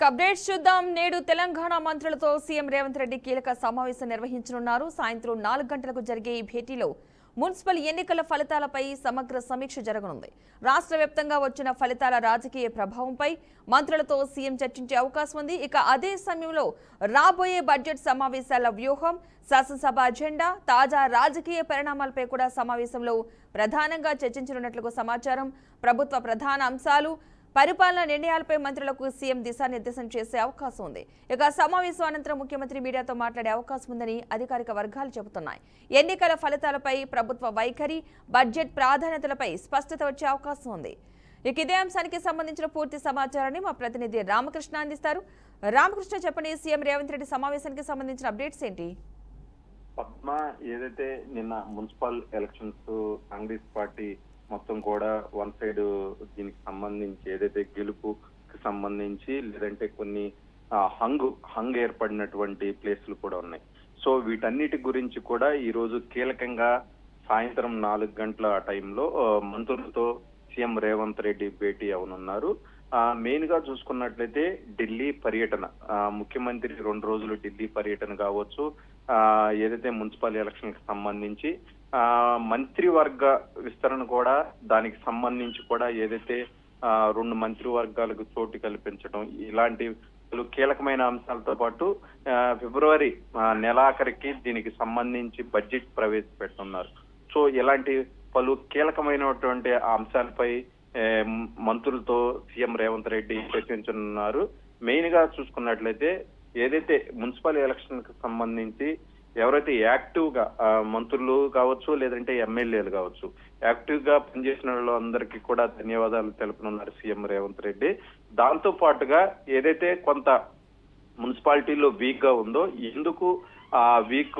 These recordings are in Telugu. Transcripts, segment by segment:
అప్డేట్స్ చూద్దాం. నేడు తెలంగాణ మంత్రులతో సీఎం రేవంత్ రెడ్డి కీలక సమావేశం నిర్వహించనున్నారు. సాయంత్రం 4 గంటలకు జరిగే ఈ భేటీలో మున్సిపల్ ఎన్నికల ఫలితాలపై సమగ్ర సమీక్ష జరగనుంది. రాష్ట్ర వ్యాప్తంగా వచ్చిన ఫలితాల రాజకీయ ప్రభావంపై మంత్రులతో సీఎం చర్చించే అవకాశం ఉంది. ఇక అదే సమయంలో రాబోయే బడ్జెట్ సమావేశాల వ్యూహం, శాసనసభ అజెండా, తాజా రాజకీయ పరిణామాలపై కూడా సమావేశంలో ప్రధానంగా చర్చించనున్నట్లు సమాచారం. ప్రభుత్వ ప్రధాన అంశాలు, పరిపాలన నిర్ణయాలపై మంత్రులకు సీఎం దిశానిర్దేశం చేసే అవకాశం ఉంది. ఇక సమావేశం అనంతరం ముఖ్యమంత్రి మీడియాతో మాట్లాడే అవకాశం ఉందని అధికారిక వర్గాలు చెబుతున్నాయి. ఎన్నికల ఫలితాలపై, ప్రభుత్వ వైఖరి, బడ్జెట్ ప్రాధాన్యతలపై స్పష్టత వచ్చే అవకాశం ఉంది. ఇక ఇదే అంశానికి సంబంధించిన పూర్తి సమాచారాన్ని మా ప్రతినిధి రామకృష్ణ అందిస్తారు. రామకృష్ణ, చెప్పండి, సీఎం రేవంత్ రెడ్డి సమావేశానికి సంబంధించిన అప్డేట్స్ ఏంటి? పద్మ, ఏదైతే నిన్న మున్సిపల్ ఎలక్షన్స్ కాంగ్రెస్ పార్టీ మొత్తం కూడా వన్ సైడ్ దీనికి సంబంధించి ఏదైతే గెలుపుకి సంబంధించి లేదంటే కొన్ని హంగ్ ఏర్పడినటువంటి ప్లేస్లు కూడా ఉన్నాయి. సో వీటన్నిటి గురించి కూడా ఈ రోజు కీలకంగా సాయంత్రం 4 గంటల టైంలో మంత్రులతో సీఎం రేవంత్ రెడ్డి భేటీ అవనున్నారు. మెయిన్ గా చూసుకున్నట్లయితే ఢిల్లీ పర్యటన, ముఖ్యమంత్రి 2 రోజులు ఢిల్లీ పర్యటన కావచ్చు, ఏదైతే మున్సిపల్ ఎలక్షన్ కి సంబంధించి మంత్రివర్గ విస్తరణ కూడా, దానికి సంబంధించి కూడా ఏదైతే 2 మంత్రివర్గాలకు చోటు కల్పించడం, ఇలాంటి కీలకమైన అంశాలతో పాటు ఫిబ్రవరి నెలాఖరికి దీనికి సంబంధించి బడ్జెట్ ప్రవేశపెట్టున్నారు. సో ఇలాంటి పలు కీలకమైనటువంటి అంశాలపై మంత్రులతో సీఎం రేవంత్ రెడ్డి చర్చించనున్నారు. మెయిన్ గా చూసుకున్నట్లయితే ఏదైతే మున్సిపల్ ఎలక్షన్ కి సంబంధించి ఎవరైతే యాక్టివ్ గా మంత్రులు కావచ్చు లేదంటే ఎమ్మెల్యేలు కావచ్చు, యాక్టివ్ గా పనిచేసిన వాళ్ళందరికీ కూడా ధన్యవాదాలు తెలుపనున్నారు సీఎం రేవంత్ రెడ్డి. దాంతో పాటుగా ఏదైతే కొంత మున్సిపాలిటీలో వీక్ గా ఉందో, ఎందుకు ఆ వీక్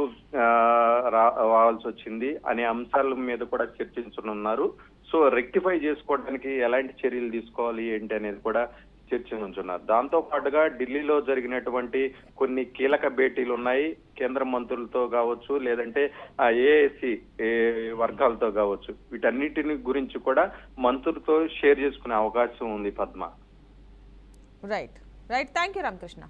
రావాల్సి వచ్చింది అనే అంశాల మీద కూడా చర్చించనున్నారు. సో రెక్టిఫై చేసుకోవడానికి ఎలాంటి చర్యలు తీసుకోవాలి ఏంటి అనేది కూడా చర్చించున్నారు. దాంతో పాటుగా ఢిల్లీలో జరిగినటువంటి కొన్ని కీలక భేటీలు ఉన్నాయి, కేంద్ర మంత్రులతో కావచ్చు లేదంటే ఏఐసి వర్గాలతో కావచ్చు. వీటన్నిటిని గురించి కూడా మంత్రులతో షేర్ చేసుకునే అవకాశం ఉంది Padma. Right, thank you Ramakrishna.